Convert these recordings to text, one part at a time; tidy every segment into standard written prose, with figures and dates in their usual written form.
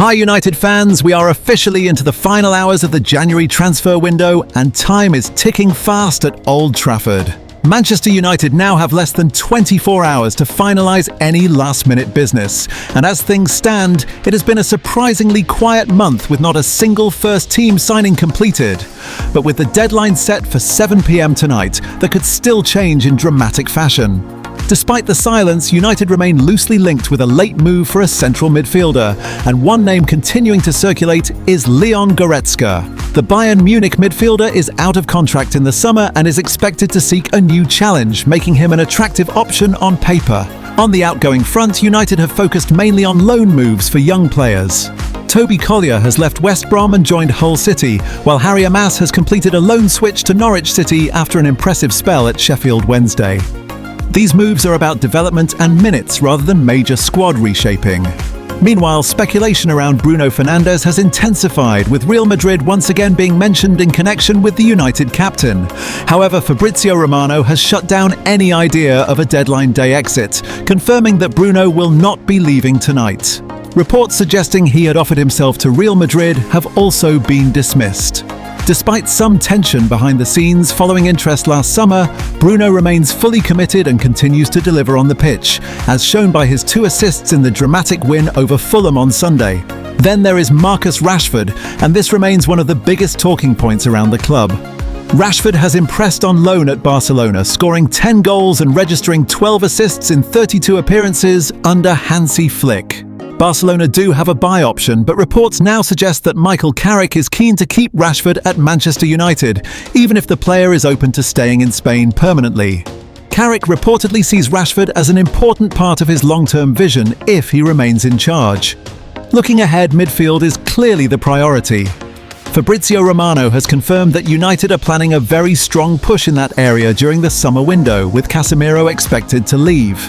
Hi United fans, we are officially into the final hours of the January transfer window and time is ticking fast at Old Trafford. Manchester United now have less than 24 hours to finalise any last-minute business, and as things stand, it has been a surprisingly quiet month with not a single first-team signing completed. But with the deadline set for 7 p.m. tonight, that could still change in dramatic fashion. Despite the silence, United remain loosely linked with a late move for a central midfielder, and one name continuing to circulate is Leon Goretzka. The Bayern Munich midfielder is out of contract in the summer and is expected to seek a new challenge, making him an attractive option on paper. On the outgoing front, United have focused mainly on loan moves for young players. Toby Collier has left West Brom and joined Hull City, while Harry Amas has completed a loan switch to Norwich City after an impressive spell at Sheffield Wednesday. These moves are about development and minutes rather than major squad reshaping. Meanwhile, speculation around Bruno Fernandes has intensified, with Real Madrid once again being mentioned in connection with the United captain. However, Fabrizio Romano has shut down any idea of a deadline day exit, confirming that Bruno will not be leaving tonight. Reports suggesting he had offered himself to Real Madrid have also been dismissed. Despite some tension behind the scenes following interest last summer, Bruno remains fully committed and continues to deliver on the pitch, as shown by his 2 assists in the dramatic win over Fulham on Sunday. Then there is Marcus Rashford, and this remains one of the biggest talking points around the club. Rashford has impressed on loan at Barcelona, scoring 10 goals and registering 12 assists in 32 appearances under Hansi Flick. Barcelona do have a buy option, but reports now suggest that Michael Carrick is keen to keep Rashford at Manchester United, even if the player is open to staying in Spain permanently. Carrick reportedly sees Rashford as an important part of his long-term vision if he remains in charge. Looking ahead, midfield is clearly the priority. Fabrizio Romano has confirmed that United are planning a very strong push in that area during the summer window, with Casemiro expected to leave.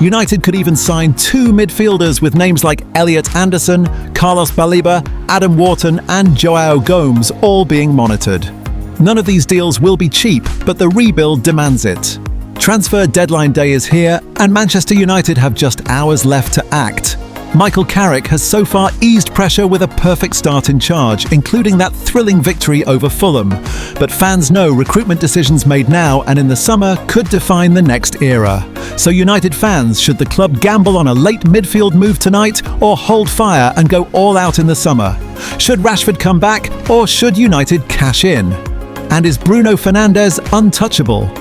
United could even sign 2 midfielders with names like Elliot Anderson, Carlos Baleba, Adam Wharton and João Gomes all being monitored. None of these deals will be cheap, but the rebuild demands it. Transfer deadline day is here, and Manchester United have just hours left to act. Michael Carrick has so far eased pressure with a perfect start in charge, including that thrilling victory over Fulham. But fans know recruitment decisions made now and in the summer could define the next era. So United fans, should the club gamble on a late midfield move tonight or hold fire and go all out in the summer? Should Rashford come back or should United cash in? And is Bruno Fernandes untouchable?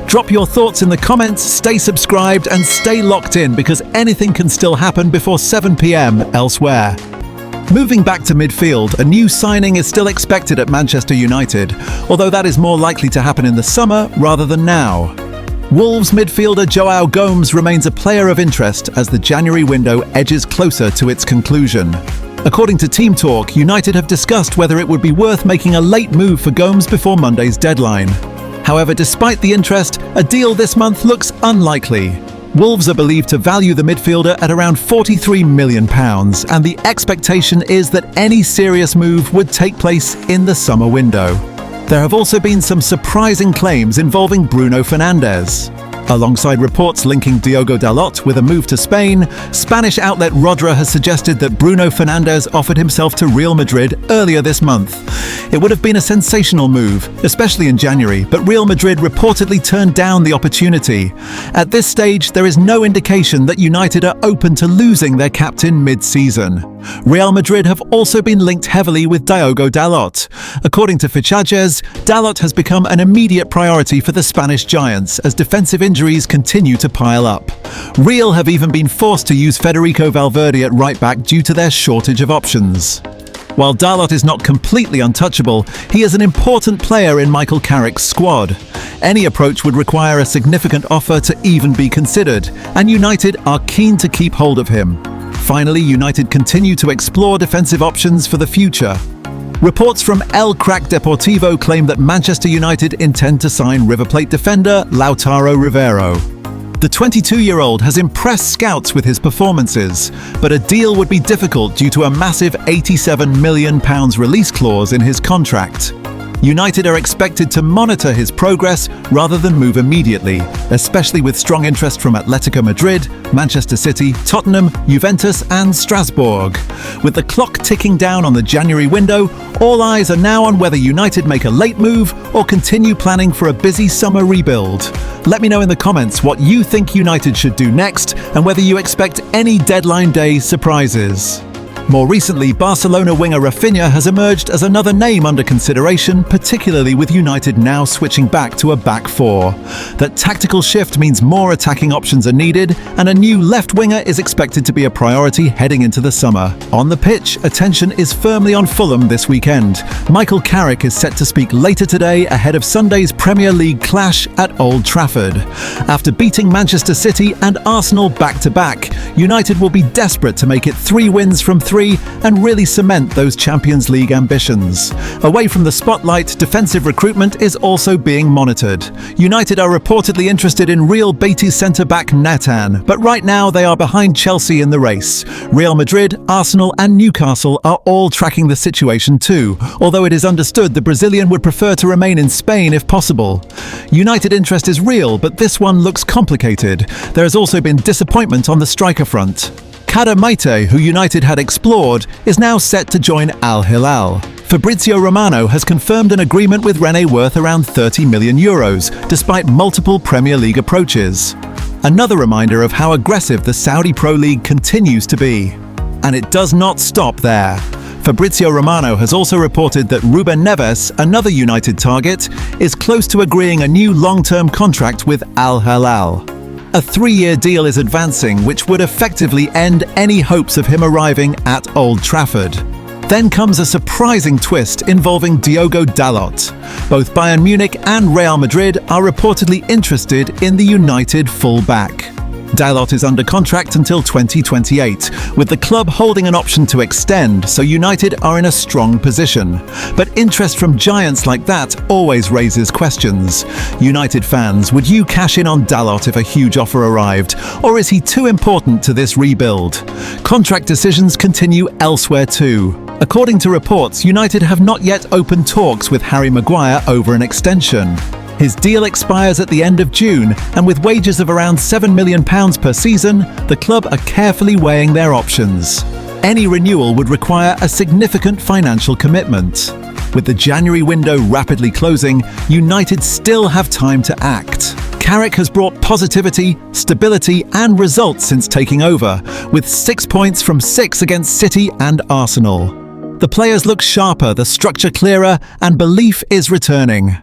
Drop your thoughts in the comments, stay subscribed and stay locked in because anything can still happen before 7 p.m. elsewhere. Moving back to midfield, a new signing is still expected at Manchester United, although that is more likely to happen in the summer rather than now. Wolves midfielder João Gomes remains a player of interest as the January window edges closer to its conclusion. According to Team Talk, United have discussed whether it would be worth making a late move for Gomes before Monday's deadline. However, despite the interest, a deal this month looks unlikely. Wolves are believed to value the midfielder at around £43 million, and the expectation is that any serious move would take place in the summer window. There have also been some surprising claims involving Bruno Fernandes. Alongside reports linking Diogo Dalot with a move to Spain, Spanish outlet Rodra has suggested that Bruno Fernandes offered himself to Real Madrid earlier this month. It would have been a sensational move, especially in January, but Real Madrid reportedly turned down the opportunity. At this stage, there is no indication that United are open to losing their captain mid-season. Real Madrid have also been linked heavily with Diogo Dalot. According to Fichajes, Dalot has become an immediate priority for the Spanish giants as defensive injuries continue to pile up. Real have even been forced to use Federico Valverde at right-back due to their shortage of options. While Dalot is not completely untouchable, he is an important player in Michael Carrick's squad. Any approach would require a significant offer to even be considered, and United are keen to keep hold of him. Finally, United continue to explore defensive options for the future. Reports from El Crack Deportivo claim that Manchester United intend to sign River Plate defender Lautaro Rivero. The 22-year-old has impressed scouts with his performances, but a deal would be difficult due to a massive £87 million release clause in his contract. United are expected to monitor his progress rather than move immediately, especially with strong interest from Atletico Madrid, Manchester City, Tottenham, Juventus and Strasbourg. With the clock ticking down on the January window, all eyes are now on whether United make a late move or continue planning for a busy summer rebuild. Let me know in the comments what you think United should do next and whether you expect any deadline day surprises. More recently, Barcelona winger Rafinha has emerged as another name under consideration, particularly with United now switching back to a back four. That tactical shift means more attacking options are needed, and a new left winger is expected to be a priority heading into the summer. On the pitch, attention is firmly on Fulham this weekend. Michael Carrick is set to speak later today ahead of Sunday's Premier League clash at Old Trafford. After beating Manchester City and Arsenal back-to-back, United will be desperate to make it 3 wins from 3 and really cement those Champions League ambitions. Away from the spotlight, defensive recruitment is also being monitored. United are reportedly interested in Real Betis centre-back Nathan, but right now they are behind Chelsea in the race. Real Madrid, Arsenal and Newcastle are all tracking the situation too, although it is understood the Brazilian would prefer to remain in Spain if possible. United interest is real, but this one looks complicated. There has also been disappointment on the striker front. Kader Maite, who United had explored, is now set to join Al Hilal. Fabrizio Romano has confirmed an agreement with Rennes worth around €30 million, despite multiple Premier League approaches. Another reminder of how aggressive the Saudi Pro League continues to be. And it does not stop there. Fabrizio Romano has also reported that Ruben Neves, another United target, is close to agreeing a new long-term contract with Al Hilal. A 3-year deal is advancing, which would effectively end any hopes of him arriving at Old Trafford. Then comes a surprising twist involving Diogo Dalot. Both Bayern Munich and Real Madrid are reportedly interested in the United full-back. Dalot is under contract until 2028, with the club holding an option to extend, so United are in a strong position. But interest from giants like that always raises questions. United fans, would you cash in on Dalot if a huge offer arrived, or is he too important to this rebuild? Contract decisions continue elsewhere too. According to reports, United have not yet opened talks with Harry Maguire over an extension. His deal expires at the end of June, and with wages of around £7 million per season, the club are carefully weighing their options. Any renewal would require a significant financial commitment. With the January window rapidly closing, United still have time to act. Carrick has brought positivity, stability and results since taking over, with 6 points from 6 against City and Arsenal. The players look sharper, the structure clearer, and belief is returning.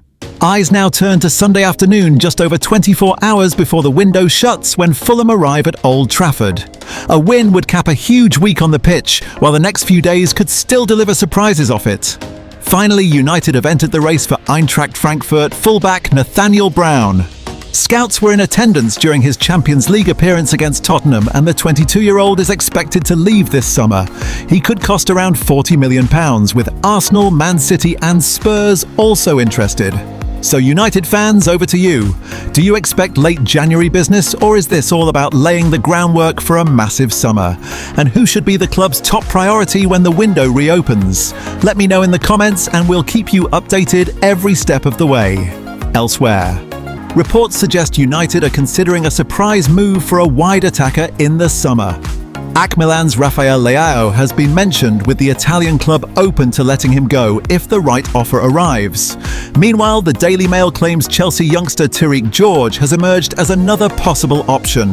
Eyes now turn to Sunday afternoon, just over 24 hours before the window shuts, when Fulham arrive at Old Trafford. A win would cap a huge week on the pitch, while the next few days could still deliver surprises off it. Finally, United have entered the race for Eintracht Frankfurt fullback Nathaniel Brown. Scouts were in attendance during his Champions League appearance against Tottenham, and the 22-year-old is expected to leave this summer. He could cost around £40 million, with Arsenal, Man City and Spurs also interested. So United fans, over to you. Do you expect late January business, or is this all about laying the groundwork for a massive summer? And who should be the club's top priority when the window reopens? Let me know in the comments and we'll keep you updated every step of the way. Elsewhere, reports suggest United are considering a surprise move for a wide attacker in the summer. AC Milan's Rafael Leao has been mentioned, with the Italian club open to letting him go if the right offer arrives. Meanwhile, the Daily Mail claims Chelsea youngster Tariq George has emerged as another possible option.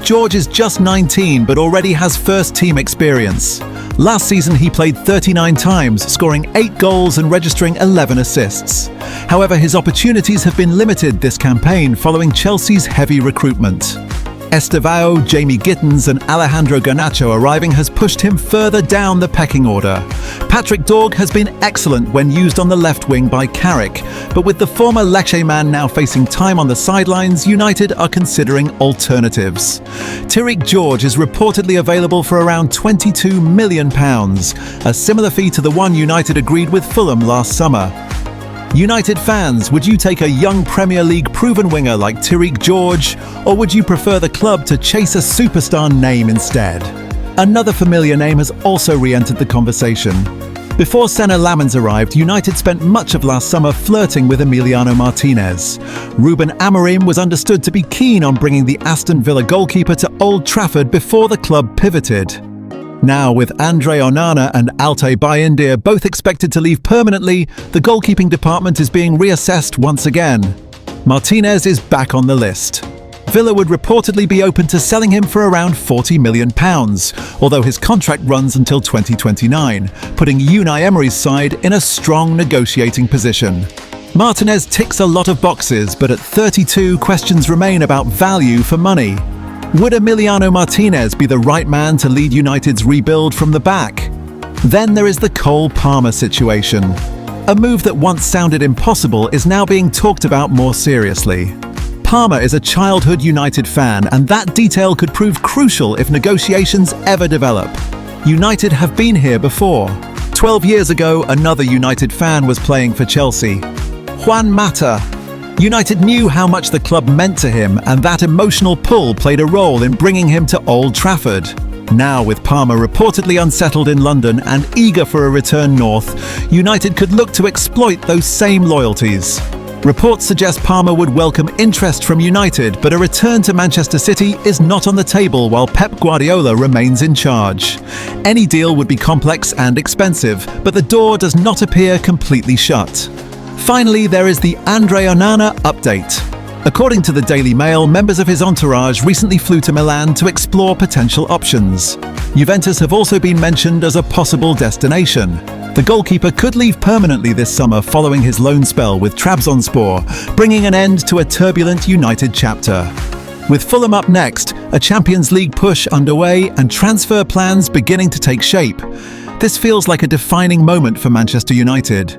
George is just 19 but already has first-team experience. Last season he played 39 times, scoring 8 goals and registering 11 assists. However, his opportunities have been limited this campaign following Chelsea's heavy recruitment. Estevao, Jamie Gittins and Alejandro Garnacho arriving has pushed him further down the pecking order. Patrick Dorg has been excellent when used on the left wing by Carrick, but with the former Lecce man now facing time on the sidelines, United are considering alternatives. Tariq George is reportedly available for around £22 million, a similar fee to the one United agreed with Fulham last summer. United fans, would you take a young Premier League proven winger like Tariq George, or would you prefer the club to chase a superstar name instead? Another familiar name has also re-entered the conversation: Before Senna Lamens arrived, United spent much of last summer flirting with Emiliano Martinez. Ruben Amorim was understood to be keen on bringing the Aston Villa goalkeeper to Old Trafford before the club pivoted. Now, with Andre Onana and Altay Bayindir both expected to leave permanently, the goalkeeping department is being reassessed once again. Martinez is back on the list. Villa would reportedly be open to selling him for around £40 million, although his contract runs until 2029, putting Unai Emery's side in a strong negotiating position. Martinez ticks a lot of boxes, but at 32, questions remain about value for money. Would Emiliano Martinez be the right man to lead United's rebuild from the back? Then there is the Cole Palmer situation. A move that once sounded impossible is now being talked about more seriously. Palmer is a childhood United fan, and that detail could prove crucial if negotiations ever develop. United have been here before. 12 years ago, another United fan was playing for Chelsea. Juan Mata. United knew how much the club meant to him, and that emotional pull played a role in bringing him to Old Trafford. Now, with Palmer reportedly unsettled in London and eager for a return north, United could look to exploit those same loyalties. Reports suggest Palmer would welcome interest from United, but a return to Manchester City is not on the table while Pep Guardiola remains in charge. Any deal would be complex and expensive, but the door does not appear completely shut. Finally, there is the Andre Onana update. According to the Daily Mail, members of his entourage recently flew to Milan to explore potential options. Juventus have also been mentioned as a possible destination. The goalkeeper could leave permanently this summer following his loan spell with Trabzonspor, bringing an end to a turbulent United chapter. With Fulham up next, a Champions League push underway and transfer plans beginning to take shape. This feels like a defining moment for Manchester United.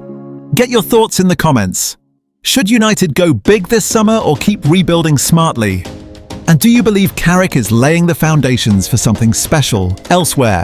Get your thoughts in the comments. Should United go big this summer or keep rebuilding smartly? And do you believe Carrick is laying the foundations for something special elsewhere?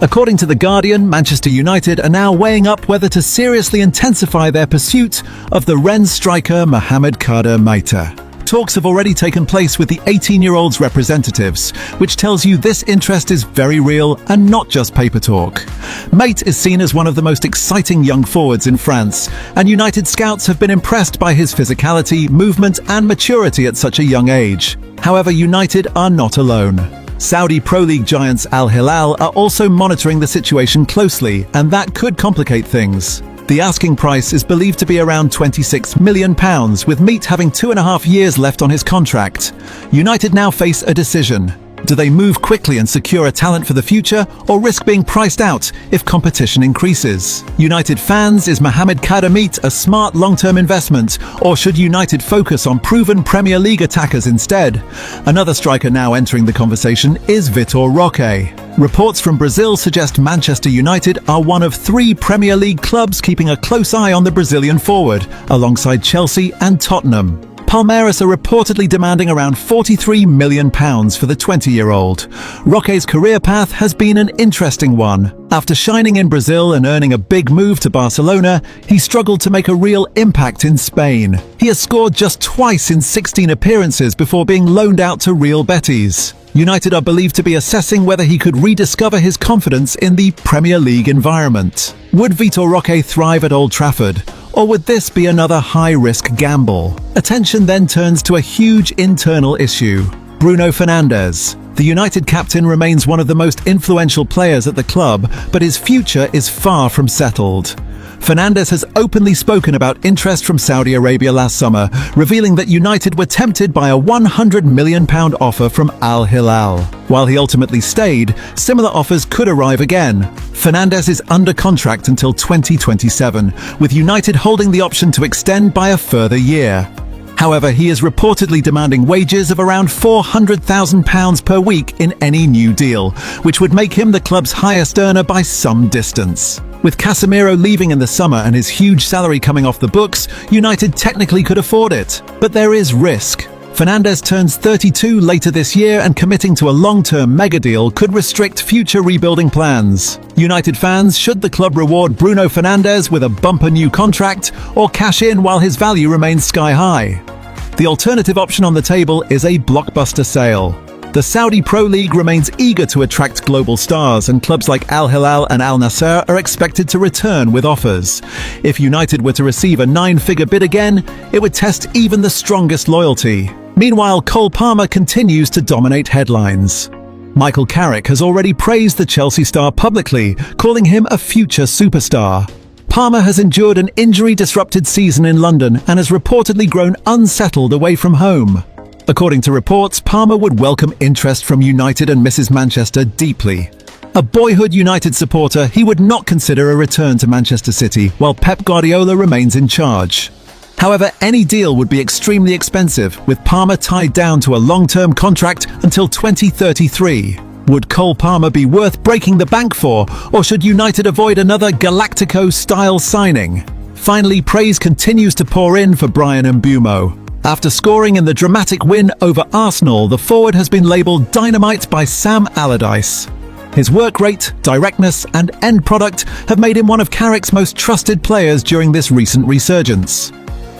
According to The Guardian, Manchester United are now weighing up whether to seriously intensify their pursuit of the Rennes striker Mohamed Kader Meite. Talks have already taken place with the 18-year-old's representatives, which tells you this interest is very real and not just paper talk. Meite is seen as one of the most exciting young forwards in France, and United scouts have been impressed by his physicality, movement and maturity at such a young age. However, United are not alone. Saudi Pro League giants Al Hilal are also monitoring the situation closely, and that could complicate things. The asking price is believed to be around £26 million, with Meite having 2.5 years left on his contract. United now face a decision. Do they move quickly and secure a talent for the future, or risk being priced out if competition increases? United fans, is Mohamed Kader Meite a smart long-term investment, or should United focus on proven Premier League attackers instead? Another striker now entering the conversation is Vitor Roque. Reports from Brazil suggest Manchester United are one of 3 Premier League clubs keeping a close eye on the Brazilian forward, alongside Chelsea and Tottenham. Palmeiras are reportedly demanding around £43 million for the 20-year-old. Roque's career path has been an interesting one. After shining in Brazil and earning a big move to Barcelona, he struggled to make a real impact in Spain. He has scored just twice in 16 appearances before being loaned out to Real Betis. United are believed to be assessing whether he could rediscover his confidence in the Premier League environment. Would Vitor Roque thrive at Old Trafford? Or would this be another high-risk gamble? Attention then turns to a huge internal issue: Bruno Fernandes. The United captain remains one of the most influential players at the club, but his future is far from settled. Fernandes has openly spoken about interest from Saudi Arabia last summer, revealing that United were tempted by a £100 million offer from Al Hilal. While he ultimately stayed, similar offers could arrive again. Fernandes is under contract until 2027, with United holding the option to extend by a further year. However, he is reportedly demanding wages of around £400,000 per week in any new deal, which would make him the club's highest earner by some distance. With Casemiro leaving in the summer and his huge salary coming off the books, United technically could afford it. But there is risk. Fernandes turns 32 later this year, and committing to a long-term mega deal could restrict future rebuilding plans. United fans, should the club reward Bruno Fernandes with a bumper new contract, or cash in while his value remains sky high? The alternative option on the table is a blockbuster sale. The Saudi Pro League remains eager to attract global stars, and clubs like Al Hilal and Al Nassr are expected to return with offers. If United were to receive a 9-figure bid again, it would test even the strongest loyalty. Meanwhile, Cole Palmer continues to dominate headlines. Michael Carrick has already praised the Chelsea star publicly, calling him a future superstar. Palmer has endured an injury-disrupted season in London and has reportedly grown unsettled away from home. According to reports, Palmer would welcome interest from United and Mrs. Manchester deeply. A boyhood United supporter, he would not consider a return to Manchester City while Pep Guardiola remains in charge. However, any deal would be extremely expensive, with Palmer tied down to a long-term contract until 2033. Would Cole Palmer be worth breaking the bank for, or should United avoid another Galactico-style signing? Finally, praise continues to pour in for Bryan Mbeumo. After scoring in the dramatic win over Arsenal, the forward has been labelled dynamite by Sam Allardyce. His work rate, directness and end product have made him one of Carrick's most trusted players during this recent resurgence.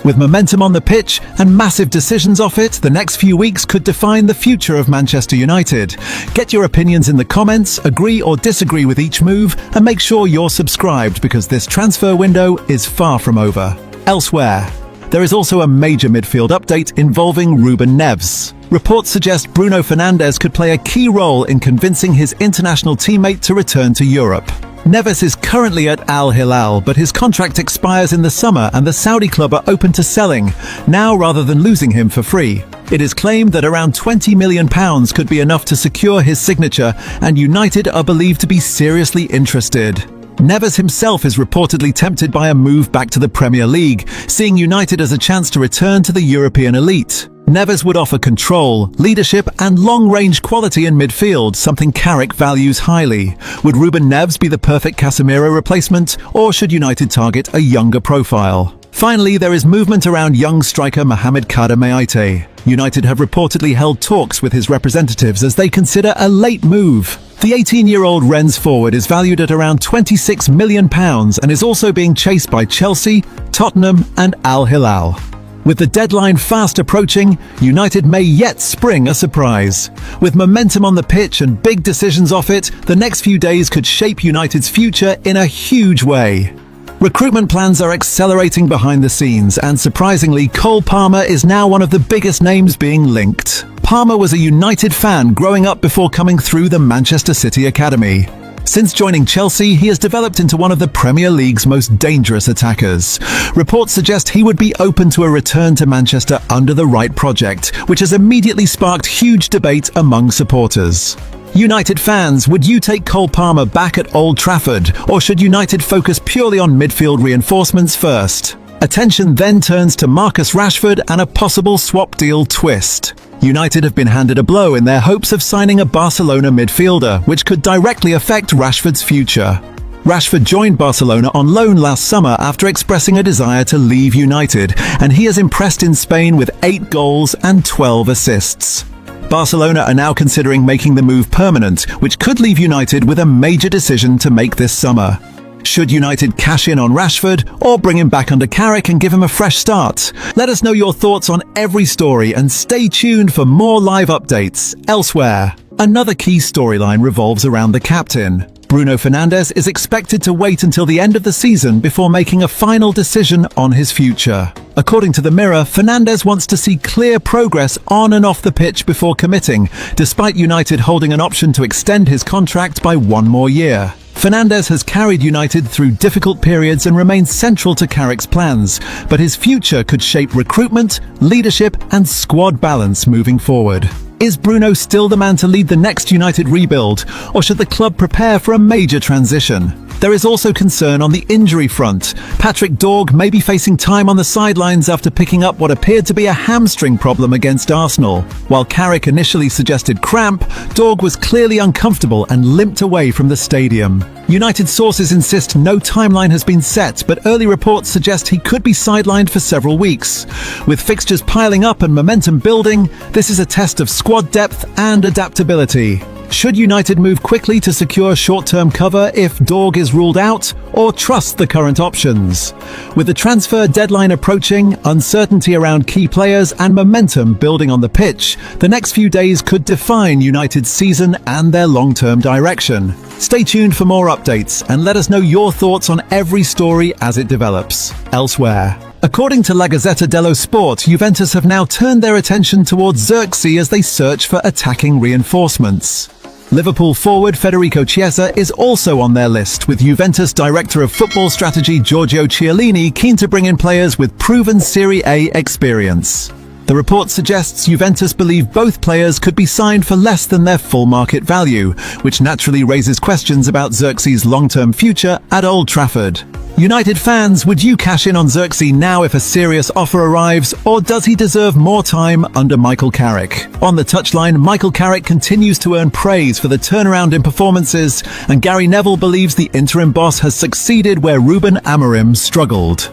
With momentum on the pitch and massive decisions off it, the next few weeks could define the future of Manchester United. Get your opinions in the comments, agree or disagree with each move, and make sure you're subscribed because this transfer window is far from over. Elsewhere, there is also a major midfield update involving Ruben Neves. Reports suggest Bruno Fernandes could play a key role in convincing his international teammate to return to Europe. Neves is currently at Al Hilal, but his contract expires in the summer and the Saudi club are open to selling, now rather than losing him for free. It is claimed that around £20 million could be enough to secure his signature, and United are believed to be seriously interested. Neves himself is reportedly tempted by a move back to the Premier League, seeing United as a chance to return to the European elite. Neves would offer control, leadership and long-range quality in midfield, something Carrick values highly. Would Ruben Neves be the perfect Casemiro replacement, or should United target a younger profile? Finally, there is movement around young striker Mohamed Kader Meite. United have reportedly held talks with his representatives as they consider a late move. The 18-year-old Rennes forward is valued at around £26 million and is also being chased by Chelsea, Tottenham and Al Hilal. With the deadline fast approaching, United may yet spring a surprise. With momentum on the pitch and big decisions off it, the next few days could shape United's future in a huge way. Recruitment plans are accelerating behind the scenes, and surprisingly, Cole Palmer is now one of the biggest names being linked. Palmer was a United fan growing up before coming through the Manchester City Academy. Since joining Chelsea, he has developed into one of the Premier League's most dangerous attackers. Reports suggest he would be open to a return to Manchester under the right project, which has immediately sparked huge debate among supporters. United fans, would you take Cole Palmer back at Old Trafford, or should United focus purely on midfield reinforcements first? Attention then turns to Marcus Rashford and a possible swap deal twist. United have been handed a blow in their hopes of signing a Barcelona midfielder, which could directly affect Rashford's future. Rashford joined Barcelona on loan last summer after expressing a desire to leave United, and he has impressed in Spain with 8 goals and 12 assists. Barcelona are now considering making the move permanent, which could leave United with a major decision to make this summer. Should United cash in on Rashford, or bring him back under Carrick and give him a fresh start? Let us know your thoughts on every story and stay tuned for more live updates. Elsewhere, another key storyline revolves around the captain. Bruno Fernandes is expected to wait until the end of the season before making a final decision on his future. According to the Mirror, Fernandes wants to see clear progress on and off the pitch before committing, despite United holding an option to extend his contract by 1 more year. Fernandes has carried United through difficult periods and remains central to Carrick's plans, but his future could shape recruitment, leadership and squad balance moving forward. Is Bruno still the man to lead the next United rebuild, or should the club prepare for a major transition? There is also concern on the injury front. Patrick Dorg may be facing time on the sidelines after picking up what appeared to be a hamstring problem against Arsenal. While Carrick initially suggested cramp, Dorg was clearly uncomfortable and limped away from the stadium. United sources insist no timeline has been set, but early reports suggest he could be sidelined for several weeks. With fixtures piling up and momentum building, this is a test of squad depth and adaptability. Should United move quickly to secure short-term cover if Dorg is ruled out, or trust the current options? With the transfer deadline approaching, uncertainty around key players and momentum building on the pitch, the next few days could define United's season and their long-term direction. Stay tuned for more updates and let us know your thoughts on every story as it develops. Elsewhere, according to La Gazzetta dello Sport, Juventus have now turned their attention towards Xerxes as they search for attacking reinforcements. Liverpool forward Federico Chiesa is also on their list, with Juventus Director of Football Strategy Giorgio Chiellini keen to bring in players with proven Serie A experience. The report suggests Juventus believe both players could be signed for less than their full market value, which naturally raises questions about Xerxes' long-term future at Old Trafford. United fans, would you cash in on Xerxes now if a serious offer arrives, or does he deserve more time under Michael Carrick? On the touchline, Michael Carrick continues to earn praise for the turnaround in performances, and Gary Neville believes the interim boss has succeeded where Ruben Amorim struggled.